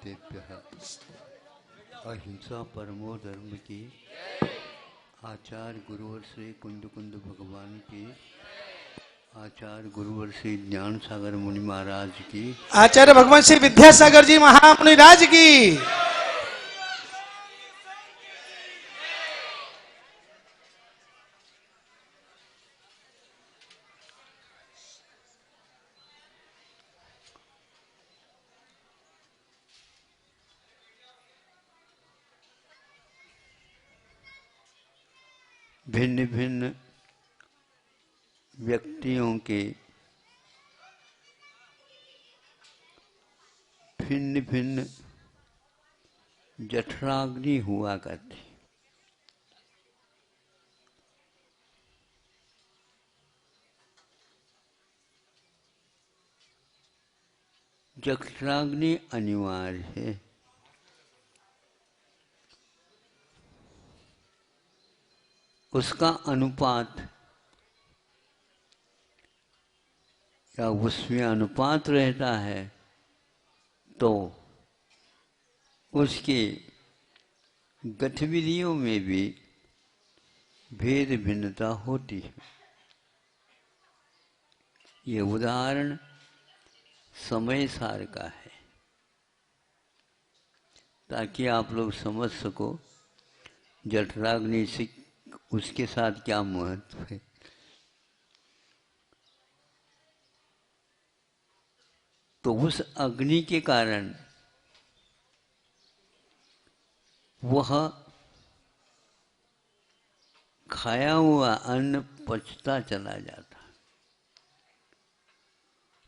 भक्तेभ्यः अहिंसा परमो धर्म की आचार्य गुरुवर श्री कुंद कुंद भगवान की आचार्य गुरुवर श्री ज्ञान सागर मुनि महाराज की आचार्य भगवान श्री विद्यासागर जी महामुनि राज की भिन्न भिन्न व्यक्तियों के भिन्न भिन्न जठराग्नि हुआ करती। जठराग्नि अनिवार्य है। उसका अनुपात या उसमें अनुपात रहता है तो उसके गतिविधियों में भी भेद भिन्नता होती है। ये उदाहरण समय सार का है ताकि आप लोग समझ सको जठराग्नि से उसके साथ क्या महत्व है। तो उस अग्नि के कारण वह खाया हुआ अन्न पचता चला जाता,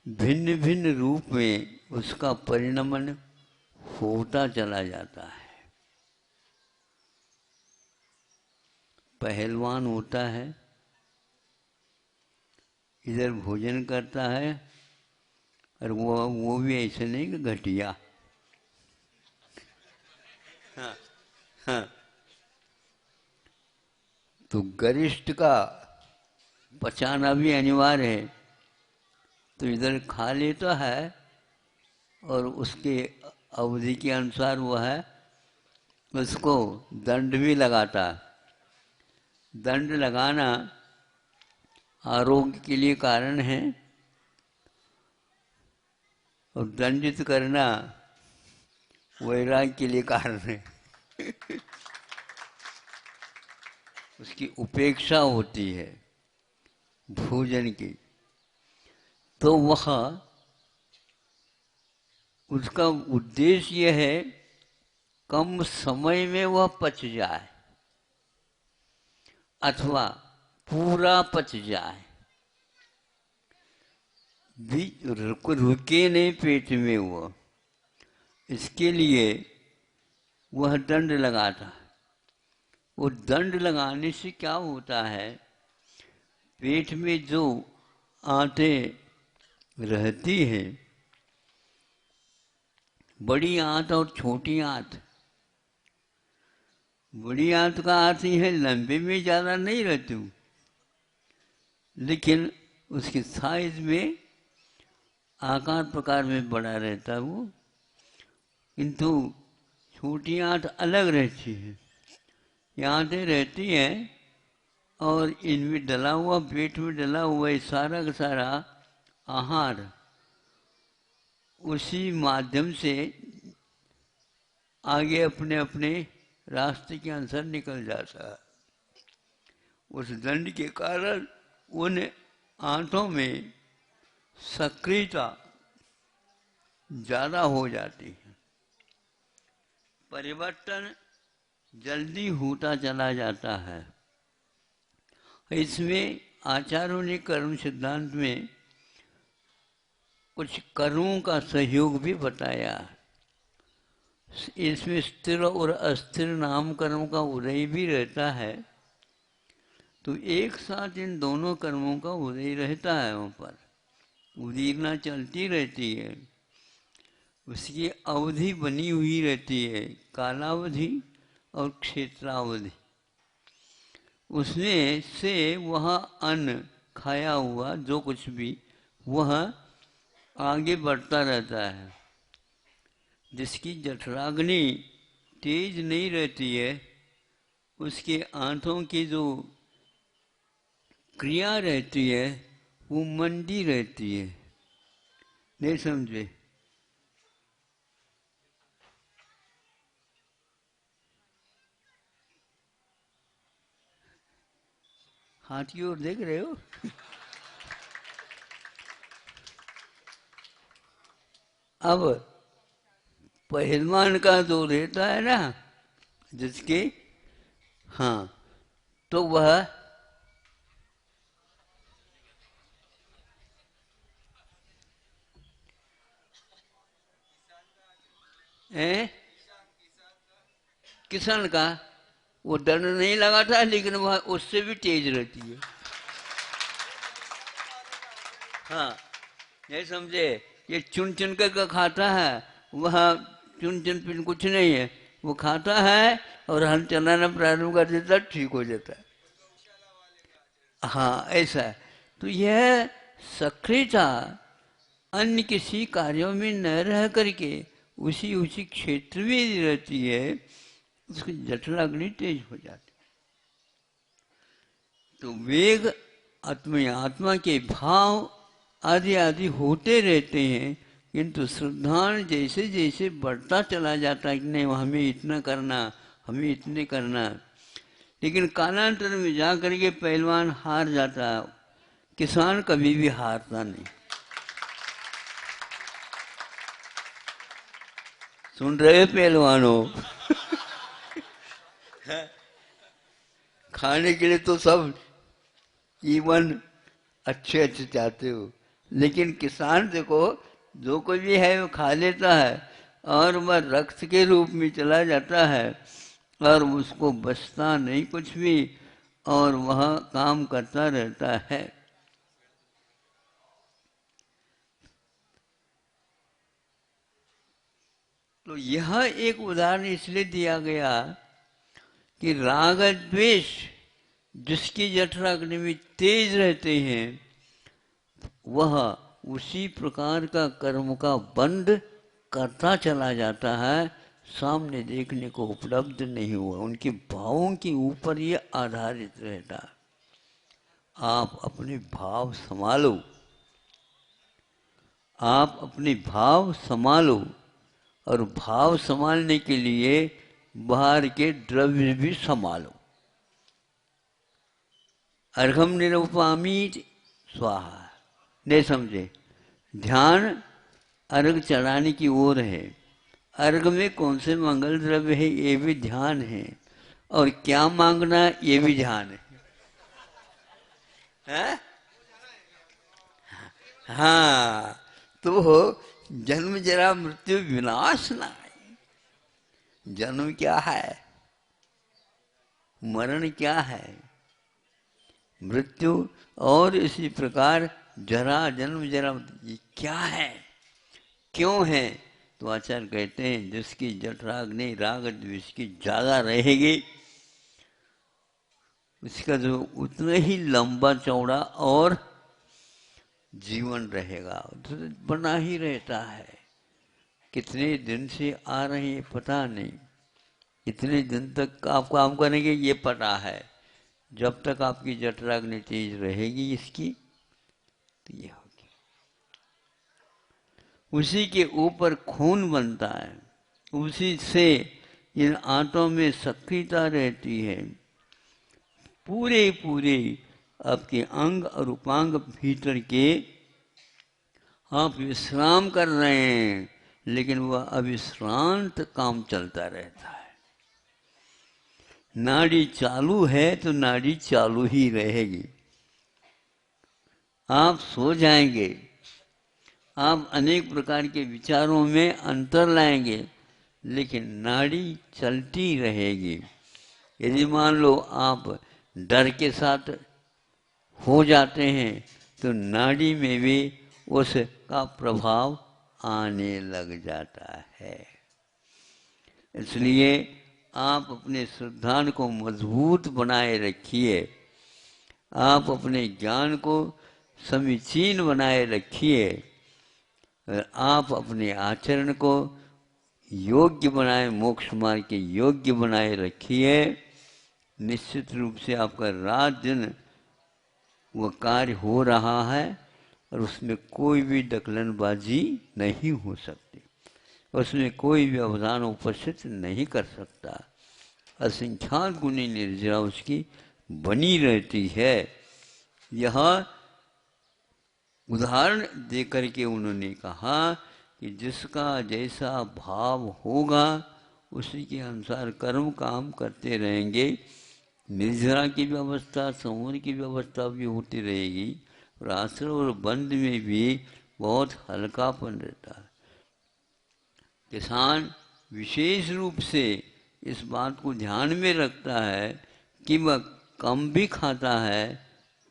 भिन्न भिन्न रूप में उसका परिणमन होता चला जाता है। पहलवान होता है, इधर भोजन करता है और वो भी ऐसे नहीं कि घटिया। हाँ, हाँ। तो गरिष्ठ का पचाना भी अनिवार्य है, तो इधर खा लेता है और उसके अवधि के अनुसार वह है उसको दंड भी लगाता है। दंड लगाना आरोग्य के लिए कारण है और दंडित करना वैराग्य के लिए कारण है। उसकी उपेक्षा होती है भोजन की, तो वह उसका उद्देश्य यह है कम समय में वह पच जाए अथवा पूरा पच जाए, रुके नहीं पेट में वो। इसके लिए वह दंड लगाता। वो दंड लगाने से क्या होता है, पेट में जो आंतें रहती हैं, बड़ी आंत और छोटी आंत। बड़ी आंत का अर्थ ही है लंबे में ज़्यादा नहीं रहती हूँ, लेकिन उसके साइज में आकार प्रकार में बड़ा रहता है वो, किंतु छोटी आंत अलग रहती है। ये आंतें रहती हैं और इनमें डला हुआ, पेट में डला हुआ ये सारा का सारा आहार उसी माध्यम से आगे अपने अपने रास्ते के अनुसार निकल जाता है। उस दंड के कारण उन आंतों में सक्रियता ज़्यादा हो जाती है, परिवर्तन जल्दी होता चला जाता है। इसमें आचार्यों ने कर्म सिद्धांत में कुछ कर्मों का सहयोग भी बताया। इसमें स्थिर और अस्थिर नाम कर्म का उदय भी रहता है, तो एक साथ इन दोनों कर्मों का उदय रहता है। वहाँ पर उदीरना चलती रहती है, उसकी अवधि बनी हुई रहती है, कालावधि और क्षेत्रावधि। उसमें से वह अन्न खाया हुआ जो कुछ भी वह आगे बढ़ता रहता है। जिसकी जठराग्नि तेज नहीं रहती है, उसके आंतों की जो क्रिया रहती है वो मंदी रहती है। नहीं समझे? हाथ की ओर देख रहे हो? अब पहलवान का जो रहता है ना, जिसके, हाँ, तो वह किसान का वो दंड नहीं लगाता, लेकिन वह उससे भी तेज रहती है। हाँ, नहीं समझे? ये चुन चुन कर खाता है, वह चुन चुन पिन कुछ नहीं है, वो खाता है और हल चलाना प्रारंभ कर देता, ठीक हो जाता है। हाँ, ऐसा है। तो यह सक्रियता अन्य किसी कार्यों में न रह करके उसी उसी क्षेत्र में रहती है, उसकी जठराग्नि तेज हो जाती। तो वेग आत्मा के भाव आदि आदि होते रहते हैं, किंतु श्रद्धान जैसे जैसे बढ़ता चला जाता है कि नहीं हमें इतना करना, हमें इतने करना, लेकिन कालांतर में जा करके पहलवान हार जाता है, किसान कभी भी हारता नहीं। सुन रहे पहलवानों? खाने के लिए तो सब इवन अच्छे अच्छे चाहते हो, लेकिन किसान देखो जो कोई भी है वो खा लेता है और वह रक्त के रूप में चला जाता है और उसको बचता नहीं कुछ भी, और वह काम करता रहता है। तो यह एक उदाहरण इसलिए दिया गया कि राग द्वेष जिसकी जठराग्नि में तेज रहते हैं, वह उसी प्रकार का कर्म का बंध करता चला जाता है, सामने देखने को उपलब्ध नहीं हुआ, उनके भावों के ऊपर ये आधारित रहता है। आप अपने भाव संभालो, आप अपने भाव संभालो, और भाव संभालने के लिए बाहर के द्रव्य भी संभालो। अर्घम निरूपामी स्वाहा। नहीं समझे? ध्यान अर्घ चढ़ाने की ओर है, अर्घ में कौन से मंगल द्रव्य है ये भी ध्यान है, और क्या मांगना ये भी ध्यान है? हाँ, तो जन्म जरा मृत्यु विनाश ना है। जन्म क्या है, मरण क्या है, मृत्यु, और इसी प्रकार जरा, जन्म जरा, ये क्या है, क्यों है? तो आचार्य कहते हैं जिसकी जठराग्नि राग द्वेष की ज्यादा रहेगी, उसका जो उतना ही लंबा चौड़ा और जीवन रहेगा, तो बना ही रहता है। कितने दिन से आ रहे हैं पता नहीं, इतने दिन तक आप काम करेंगे ये पता है, जब तक आपकी जठराग्नि तेज रहेगी इसकी, तो ये होगी। उसी के ऊपर खून बनता है, उसी से इन आंतों में सक्रियता रहती है, पूरे पूरे आपके अंग और उपांग भीतर के आप विश्राम कर रहे हैं, लेकिन वह अविश्रांत काम चलता रहता है। नाड़ी चालू है तो नाड़ी चालू ही रहेगी। आप सो जाएंगे, आप अनेक प्रकार के विचारों में अंतर लाएंगे, लेकिन नाड़ी चलती रहेगी। यदि मान लो आप डर के साथ हो जाते हैं तो नाड़ी में भी उसका प्रभाव आने लग जाता है। इसलिए आप अपने श्रद्धान को मजबूत बनाए रखिए, आप अपने ज्ञान को समीचीन बनाए रखिए, और आप अपने आचरण को योग्य बनाए, मोक्ष मार्ग के योग्य बनाए रखिए। निश्चित रूप से आपका रात दिन वह कार्य हो रहा है और उसमें कोई भी दखलंदाजी नहीं हो सकती, उसमें कोई भी अवधान उपस्थित नहीं कर सकता। असंख्यात गुणी निर्जरा उसकी बनी रहती है। यह उदाहरण देकर के उन्होंने कहा कि जिसका जैसा भाव होगा उसी के अनुसार कर्म काम करते रहेंगे। निर्जरा की व्यवस्था, संवर की व्यवस्था भी होती रहेगी और आश्रम और बंद में भी बहुत हल्कापन रहता है। किसान विशेष रूप से इस बात को ध्यान में रखता है कि वह कम भी खाता है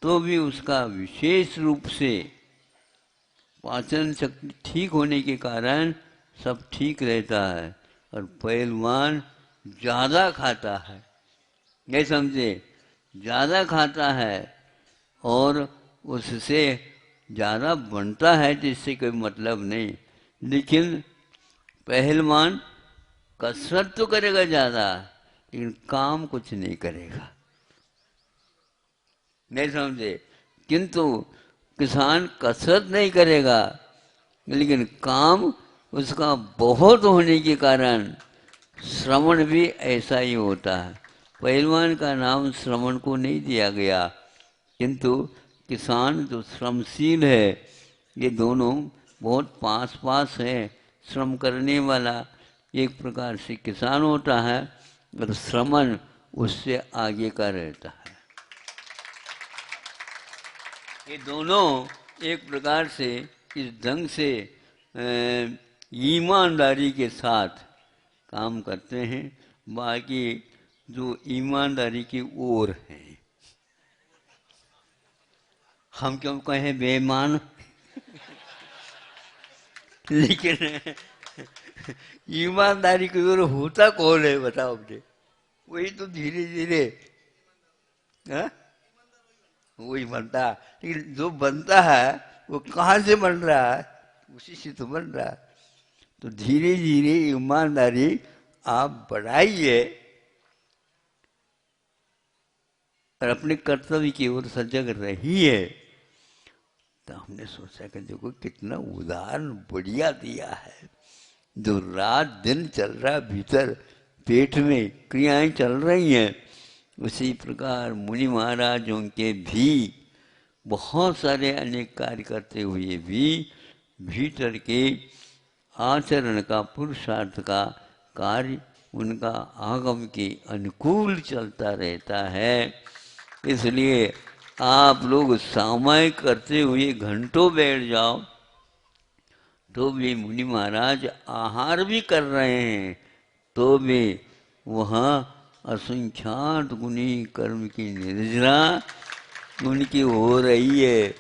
तो भी उसका विशेष रूप से पाचन शक्ति ठीक होने के कारण सब ठीक रहता है। और पहलवान ज़्यादा खाता है, नहीं समझे, ज़्यादा खाता है और उससे ज़्यादा बनता है तो इससे कोई मतलब नहीं, लेकिन पहलवान कसरत तो करेगा ज़्यादा लेकिन काम कुछ नहीं करेगा, नहीं समझे। किंतु किसान कसरत नहीं करेगा लेकिन काम उसका बहुत होने के कारण श्रवण भी ऐसा ही होता है। पहलवान का नाम श्रवण को नहीं दिया गया, किंतु किसान जो श्रमशील है, ये दोनों बहुत पास पास है। श्रम करने वाला एक प्रकार से किसान होता है और श्रमण उससे आगे का रहता है। ये दोनों एक प्रकार से इस ढंग से ईमानदारी के साथ काम करते हैं। बाकी जो ईमानदारी की ओर है, हम क्यों कहें बेईमान लेकिन ईमानदारी की ओर होता कौन है बताओ मुझे। वही तो धीरे धीरे वही बनता, लेकिन जो बनता है वो कहाँ से बन रहा है, उसी से तो बन रहा है। तो धीरे धीरे ईमानदारी आप बढ़ाइए और अपने कर्तव्य की ओर सजग रहिए। तो हमने सोचा कि देखो कितना उदाहरण बढ़िया दिया है। जो रात दिन चल रहा है, भीतर पेट में क्रियाएं चल रही हैं, उसी प्रकार मुनि महाराजों के भी बहुत सारे अनेक कार्य करते हुए भी भीतर के आचरण का, पुरुषार्थ का कार्य उनका आगम के अनुकूल चलता रहता है। इसलिए आप लोग सामयिक करते हुए घंटों बैठ जाओ तो भी मुनि महाराज आहार भी कर रहे हैं तो भी वहाँ असंख्यात गुणी कर्म की निर्जरा उनकी हो रही है।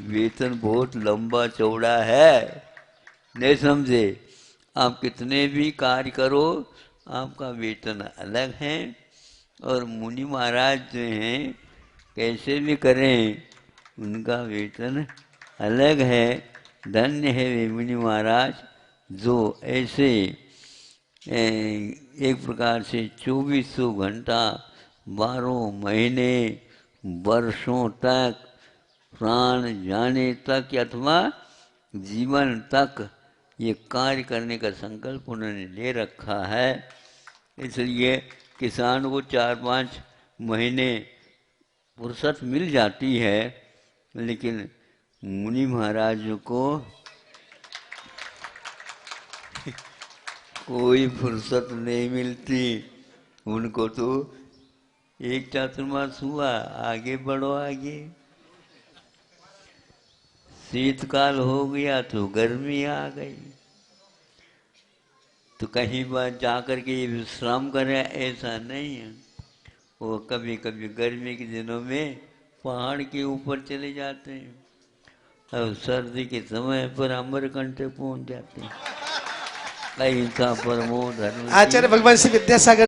वेतन बहुत लंबा चौड़ा है, नहीं समझे। आप कितने भी कार्य करो आपका वेतन अलग है। और मुनि महाराज जो हैं कैसे भी करें उनका वेतन अलग है। धन्य है वे मुनि महाराज जो ऐसे एक प्रकार से 2400 घंटा 12 महीने वर्षों तक प्राण जाने तक अथवा जीवन तक ये कार्य करने का संकल्प उन्होंने ले रखा है। इसलिए किसान को 4-5 महीने फुर्सत मिल जाती है, लेकिन मुनि महाराज को कोई फुर्सत नहीं मिलती। उनको तो एक चातुर्मास हुआ, आगे बढ़ो आगे। शीतकाल हो गया तो गर्मी आ गई, तो कहीं बार जाकर के विश्राम करें ऐसा नहीं है। वो कभी कभी गर्मी के दिनों में पहाड़ के ऊपर चले जाते हैं और सर्दी के समय पर अमरकंटक पहुंच जाते हैं। अहिंसा परमो धर्म। आचार्य भगवान श्री विद्यासागर